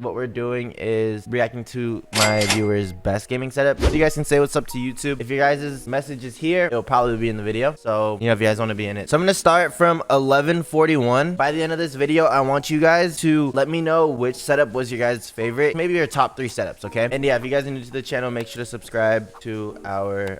what we're doing is reacting to my viewers' best gaming setup. So you guys can say what's up to YouTube. If your guys' message is here, it'll probably be in the video. So, you know, if you guys want to be in it. So I'm going to start from 11:41. By the end of this video, I want you guys to let me know which setup was your guys' favorite. Maybe your top 3 setups, okay? And yeah, if you guys are new to the channel, make sure to subscribe to our,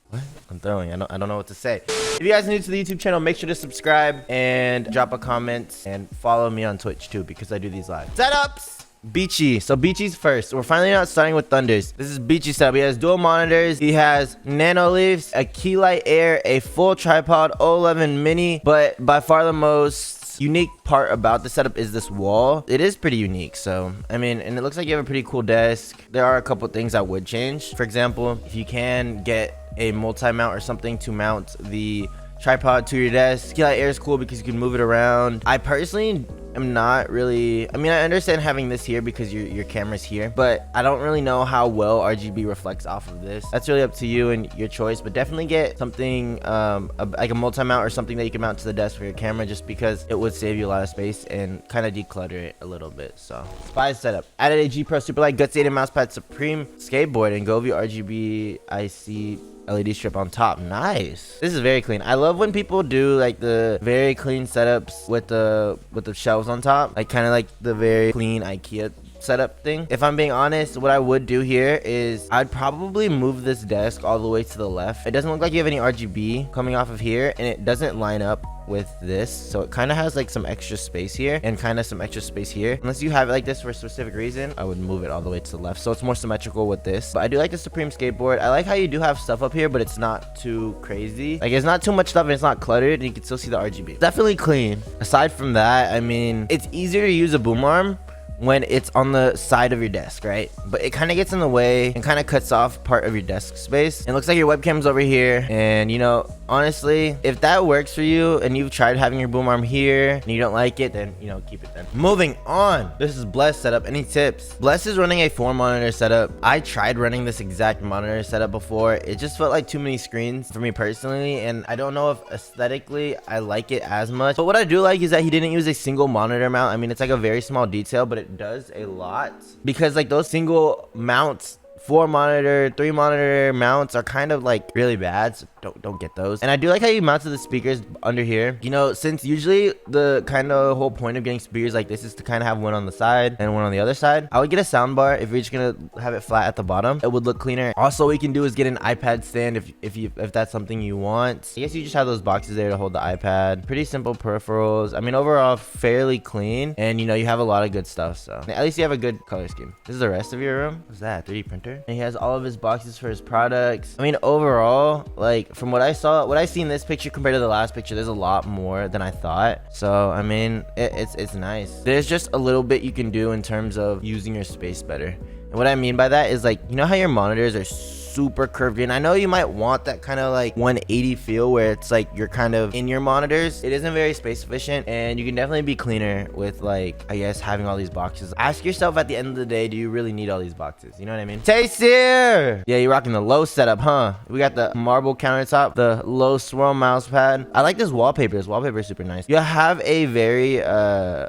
what? I'm throwing. I don't know what to say. If you guys are new to the YouTube channel, make sure to subscribe and drop a comment and follow me on Twitch too, because I do these live. Setups! Beachy. So Beachy's first. We're finally not starting with Thunders. This is Beachy's setup. He has dual monitors. He has nano leaves, a key light air, a full tripod, O11 mini. But by far the most unique part about the setup is this wall. It is pretty unique. So, I mean, and it looks like you have a pretty cool desk. There are a couple things I would change. For example, if you can get a multi-mount or something to mount the tripod to your desk. Key light air is cool because you can move it around. I personally am not really, I mean, I understand having this here because your camera's here, but I don't really know how well RGB reflects off of this. That's really up to you and your choice, but definitely get something like a multi-mount or something that you can mount to the desk for your camera, just because it would save you a lot of space and kind of declutter it a little bit. So, Spy setup. Added a G Pro Superlight Guts 8 and Mousepad Supreme skateboard and Govee RGB IC LED strip on top. Nice. This is very clean. I love when people do like the very clean setups with the shelves on top, like kind of like the very clean IKEA setup thing. If I'm being honest, what I would do here is I'd probably move this desk all the way to the left. It doesn't look like you have any RGB coming off of here, and it doesn't line up with this, so it kind of has like some extra space here and kind of some extra space here. Unless you have it like this for a specific reason, I would move it all the way to the left so it's more symmetrical with this. But I do like the Supreme skateboard. I like how you do have stuff up here, but it's not too crazy. Like, it's not too much stuff and it's not cluttered, and you can still see the RGB. Definitely clean. Aside from that, I mean, it's easier to use a boom arm when it's on the side of your desk, right? But it kind of gets in the way and kind of cuts off part of your desk space. It looks like your webcam's over here, and you know, honestly, if that works for you and you've tried having your boom arm here and you don't like it, then, you know, keep it then. Moving on. This is Bless setup. Any tips? Bless is running a 4-monitor setup. I tried running this exact monitor setup before. It just felt like too many screens for me personally, and I don't know if aesthetically I like it as much. But what I do like is that he didn't use a single monitor mount. I mean, it's like a very small detail, but it does a lot, because like those single mounts, 4-monitor, 3-monitor mounts are kind of like really bad, so don't get those. And I do like how you mounted the speakers under here. You know, since usually the kind of whole point of getting speakers like this is to kind of have one on the side and one on the other side, I would get a sound bar. If you're just gonna have it flat at the bottom, it would look cleaner. Also, what we can do is get an iPad stand if that's something you want. I guess you just have those boxes there to hold the iPad. Pretty simple peripherals. I mean, overall fairly clean, and you know, you have a lot of good stuff, so at least you have a good color scheme. This is the rest of your room. What's that? 3D printer? And he has all of his boxes for his products. I mean, overall, like from what I saw, what I see in this picture compared to the last picture, there's a lot more than I thought. So I mean, it's nice. There's just a little bit you can do in terms of using your space better. And what I mean by that is, like, you know how your monitors are super curved in? I know you might want that kind of like 180 feel where it's like you're kind of in your monitors. It isn't very space efficient, and you can definitely be cleaner with, like, I guess, having all these boxes. Ask yourself at the end of the day, do you really need all these boxes? You know what I mean? Tastier! Yeah, you're rocking the low setup, huh? We got the marble countertop, the low swirl mouse pad. I like this wallpaper. This wallpaper is super nice. You have a very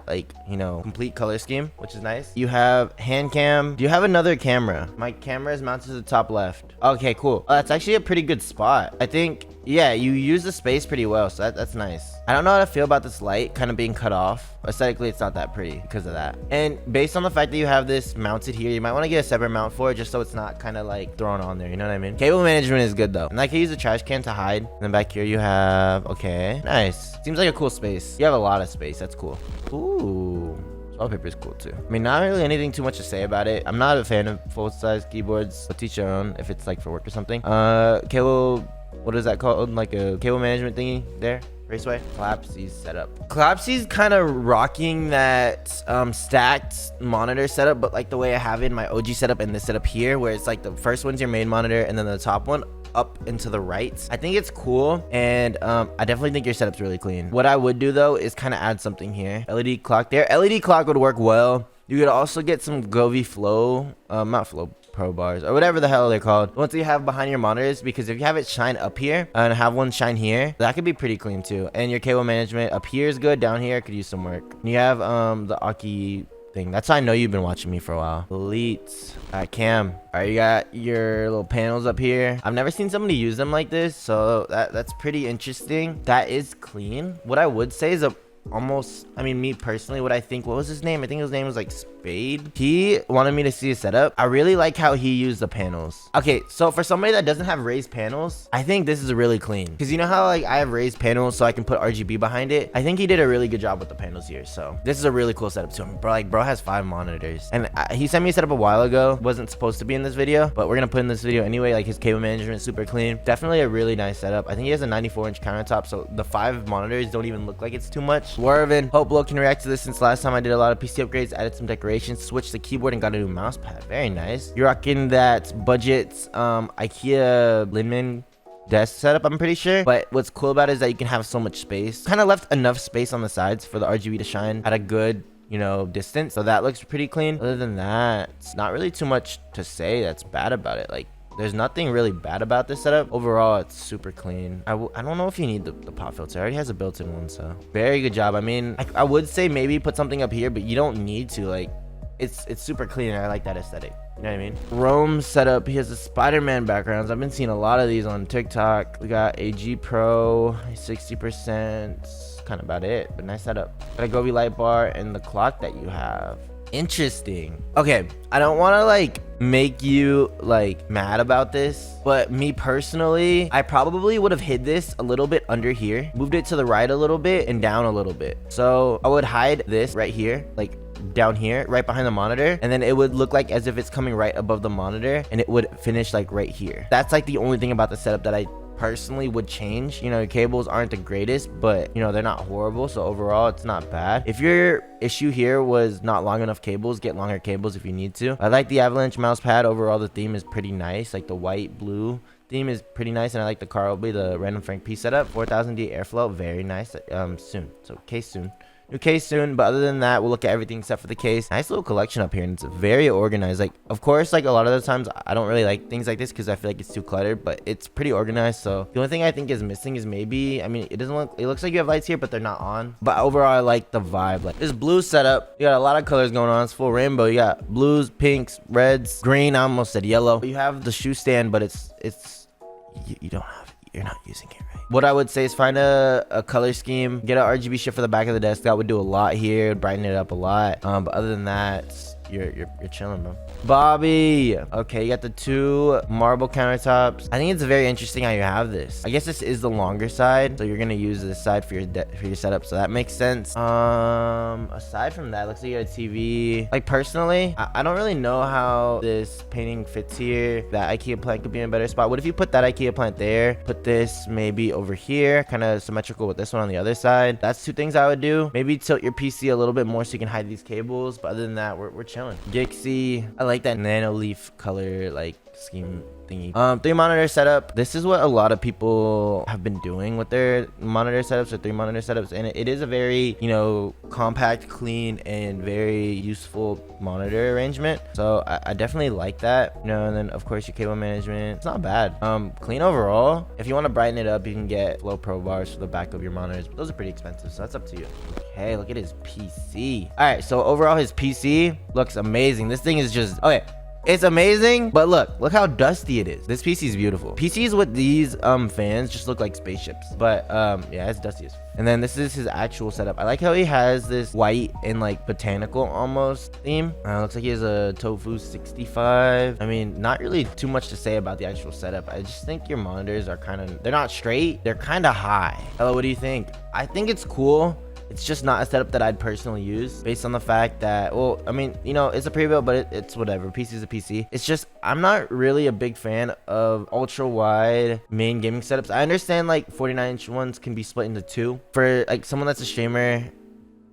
like, you know, complete color scheme, which is nice. You have hand cam. Do you have another camera? My camera is mounted to the top left. Okay, cool. Oh, that's actually a pretty good spot. I think, yeah, you use the space pretty well, so that's nice. I don't know how to feel about this light kind of being cut off. Aesthetically, it's not that pretty because of that. And based on the fact that you have this mounted here, you might want to get a separate mount for it, just so it's not kind of like thrown on there, you know what I mean? Cable management is good though. And I can use a trash can to hide. And then back here you have, okay, nice. Seems like a cool space. You have a lot of space. That's cool. Ooh. Wallpaper is cool too. I mean, not really anything too much to say about it. I'm not a fan of full-size keyboards. But teach your own if it's like for work or something. Cable, what is that called? Like a cable management thingy there. Raceway. Collapsy's setup. Collapsy's kind of rocking that stacked monitor setup, but like the way I have it in my OG setup and this setup here, where it's like the first one's your main monitor and then the top one up and to the right. I think it's cool, and I definitely think your setup's really clean. What I would do though is kind of add something here. LED clock there. LED clock would work well. You could also get some Govee Flow, not Flow Pro bars or whatever the hell they're called, once you have behind your monitors, because if you have it shine up here and have one shine here, that could be pretty clean too. And your cable management up here is good. Down here could use some work. You have the Aki thing. That's how I know you've been watching me for a while. Elite. Alright, Cam. Alright, you got your little panels up here. I've never seen somebody use them like this, so that's pretty interesting. That is clean. What I would say is almost, I mean, me personally, what was his name? I think his name was like Spade. He wanted me to see his setup. I really like how he used the panels. Okay, so for somebody that doesn't have raised panels, I think this is really clean, because you know how like I have raised panels so I can put RGB behind it. I think he did a really good job with the panels here. So this is a really cool setup to him, bro. Like, bro has 5 monitors, and he sent me a setup a while ago. Wasn't supposed to be in this video, but we're gonna put in this video anyway. Like, his cable management is super clean. Definitely a really nice setup. I think he has a 94-inch countertop, so the 5 monitors don't even look like it's too much. Warvin, hope Lo can react to this, since last time I did a lot of PC upgrades, added some decorations, switched the keyboard, and got a new mouse pad. Very nice. You're rocking that budget IKEA Linman desk setup, I'm pretty sure. But what's cool about it is that you can have so much space. Kind of left enough space on the sides for the RGB to shine at a good, you know, distance. So that looks pretty clean. Other than that, it's not really too much to say that's bad about it. Like, there's nothing really bad about this setup. Overall, it's super clean. I don't know if you need the pop filter. It already has a built-in one, so very good job. I mean, I would say maybe put something up here, but you don't need to. Like, it's super clean, and I like that aesthetic. You know what I mean? Rome setup. He has the Spider-Man backgrounds. I've been seeing a lot of these on TikTok. We got AG Pro, 60%. Kind of about it, but nice setup. Got a Gobi light bar and the clock that you have. Interesting. Okay, I don't want to like make you like mad about this, but me personally, I probably would have hid this a little bit under here, moved it to the right a little bit and down a little bit. So I would hide this right here, like down here, right behind the monitor, and then it would look like as if it's coming right above the monitor, and it would finish like right here. That's like the only thing about the setup that I personally would change. You know, your cables aren't the greatest, but you know, they're not horrible, so overall it's not bad. If your issue here was not long enough cables, get longer cables if you need to. I like the Avalanche mouse pad. Overall, the theme is pretty nice. Like, the white blue theme is pretty nice, and I like the Carlby, the random Frank P setup. 4000D airflow, very nice. Soon, so case soon. New case soon, but other than that, we'll look at everything except for the case. Nice little collection up here, and it's very organized. Like, of course, like a lot of the times I don't really like things like this because I feel like it's too cluttered, but it's pretty organized. So the only thing I think is missing is maybe, I mean, it looks like you have lights here, but they're not on. But overall, I like the vibe. Like, this blue setup, you got a lot of colors going on. It's full rainbow. You got blues, pinks, reds, green. I almost said yellow. You have the shoe stand, but you don't have, you're not using it right. What I would say is find a color scheme, get an RGB shift for the back of the desk. That would do a lot here, brighten it up a lot. But other than that, you're chilling, bro. Bobby. Okay, you got the 2 marble countertops. I think it's very interesting how you have this. I guess this is the longer side, so you're gonna use this side for your setup, so that makes sense. Aside from that, looks like you got a TV. Like, personally, I don't really know how this painting fits here. That IKEA plant could be in a better spot. What if you put that IKEA plant there, put this maybe over here, kind of symmetrical with this one on the other side? That's 2 things I would do. Maybe tilt your PC a little bit more so you can hide these cables, but other than that, we're chilling. Gixie, I like that nano leaf color like scheme thingy. 3 monitor setup. This is what a lot of people have been doing with their monitor setups, or 3 monitor setups, and it is a very, you know, compact, clean, and very useful monitor arrangement. So I definitely like that, you know. And then of course your cable management, it's not bad. Clean overall. If you want to brighten it up, you can get Flow Pro bars for the back of your monitors, but those are pretty expensive, so that's up to you. Okay, look at his PC. All right, so overall his PC looks amazing. This thing is just, okay, it's amazing, but look how dusty it is. This PC is beautiful. PCs with these fans just look like spaceships, but yeah, it's dusty as f. And then this is his actual setup. I like how he has this white and like botanical almost theme. Looks like he has a Tofu 65. I mean, not really too much to say about the actual setup. I just think your monitors are they're not straight, they're kind of high. Hello, what do you think? I think it's cool. It's just not a setup that I'd personally use, based on the fact that, well, I mean, you know, it's a pre-built, but it's whatever. PC is a PC. It's just, I'm not really a big fan of ultra wide main gaming setups. I understand like 49-inch ones can be split into 2. For like someone that's a streamer,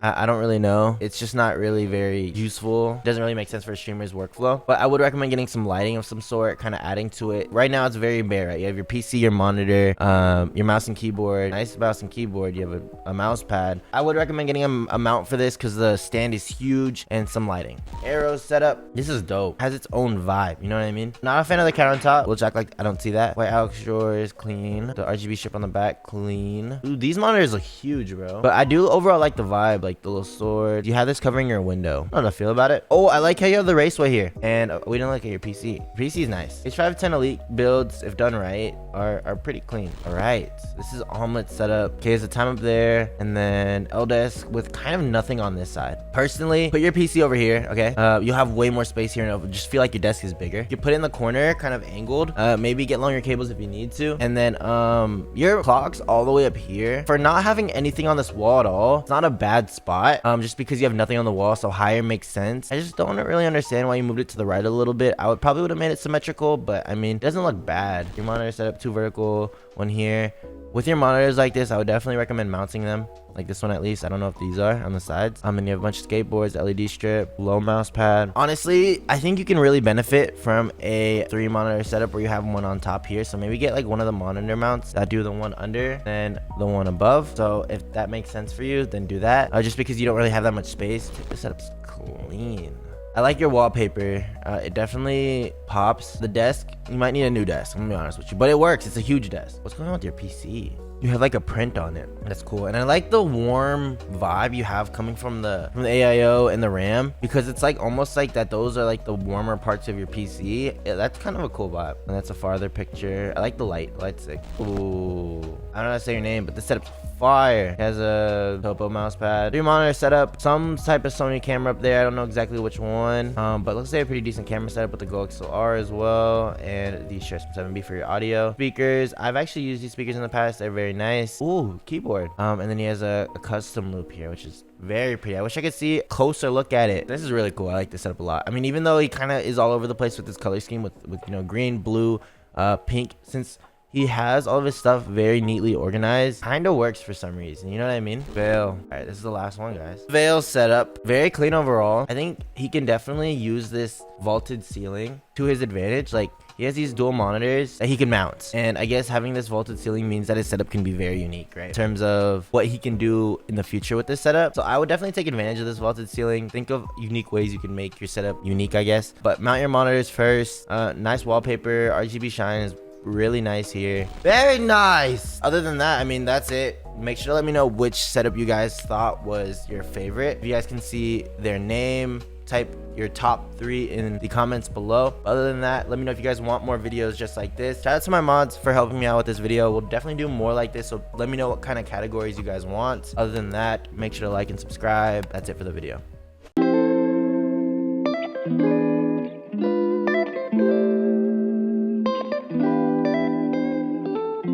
I don't really know. It's just not really very useful. It doesn't really make sense for a streamer's workflow. But I would recommend getting some lighting of some sort, kind of adding to it. Right now, it's very bare, right? You have your PC, your monitor, your mouse and keyboard. Nice mouse and keyboard. You have a mouse pad. I would recommend getting a mount for this because the stand is huge, and some lighting. Arrow setup. This is dope. Has its own vibe. You know what I mean? Not a fan of the countertop. We'll check like I don't see that. White Alex drawers, clean. The RGB strip on the back, clean. Ooh, these monitors look huge, bro. But I do overall like the vibe. Like, like the little sword. You have this covering your window. I don't know how to feel about it. Oh, I like how you have the raceway here. And we didn't look at your PC. PC is nice. H510 Elite builds, if done right, are pretty clean. All right, this is omelet setup. Okay, there's a time up there, and then L desk with kind of nothing on this side. Personally, put your PC over here. Okay, you'll have way more space here, and it'll just feel like your desk is bigger. You put it in the corner, kind of angled. Maybe get longer cables if you need to, and then your clock's all the way up here. For not having anything on this wall at all, it's not a bad spot. Just because you have nothing on the wall, so higher makes sense. I just don't really understand why you moved it to the right a little bit. I probably would have made it symmetrical, but I mean, it doesn't look bad. Your monitor setup, 2 vertical, 1 here. With your monitors like this, I would definitely recommend mounting them like this one at least. I don't know if these are on the sides. And you have a bunch of skateboards, LED strip, low mouse pad. Honestly, I think you can really benefit from a 3 monitor setup where you have one on top here. So maybe get like one of the monitor mounts that do the one under and the one above. So if that makes sense for you, then do that. Just because you don't really have that much space. This setup's clean. I like your wallpaper. It definitely pops. The desk, you might need a new desk, I'm gonna be honest with you, but it works. It's a huge desk. What's going on with your PC? You have like a print on it. That's cool. And I like the warm vibe you have coming from the AIO and the RAM, because it's like almost like that those are like the warmer parts of your PC. Yeah, that's kind of a cool vibe. And that's a farther picture. I like the light. Light's sick. Ooh, I don't know how to say your name, but the setup's fire. It has a topo mouse pad, 3 monitor setup, some type of Sony camera up there. I don't know exactly which one, but let's say a pretty decent camera setup with the Go XLR as well, and the Shure 7B for your audio. Speakers, I've actually used these speakers in the past. They're very nice. Ooh, keyboard. And then he has a custom loop here, which is very pretty. I wish I could see a closer look at it. This is really cool. I like this setup a lot. I mean, even though he kind of is all over the place with this color scheme with you know, green, blue, pink, since he has all of his stuff very neatly organized, kind of works for some reason, you know what I mean? Veil. All right, this is the last one, guys. Veil setup, very clean overall. I think he can definitely use this vaulted ceiling to his advantage. Like, he has these dual monitors that he can mount, and I guess having this vaulted ceiling means that his setup can be very unique, right, in terms of what he can do in the future with this setup. So I would definitely take advantage of this vaulted ceiling. Think of unique ways you can make your setup unique, I guess. But mount your monitors first. Nice wallpaper. RGB shine is really nice here. Very nice. Other than that, I mean, that's it. Make sure to let me know which setup you guys thought was your favorite. If you guys can see their name, type your top 3 in the comments below. Other than that, let me know if you guys want more videos just like this. Shout out to my mods for helping me out with this video. We'll definitely do more like this, so let me know what kind of categories you guys want. Other than that, make sure to like and subscribe. That's it for the video.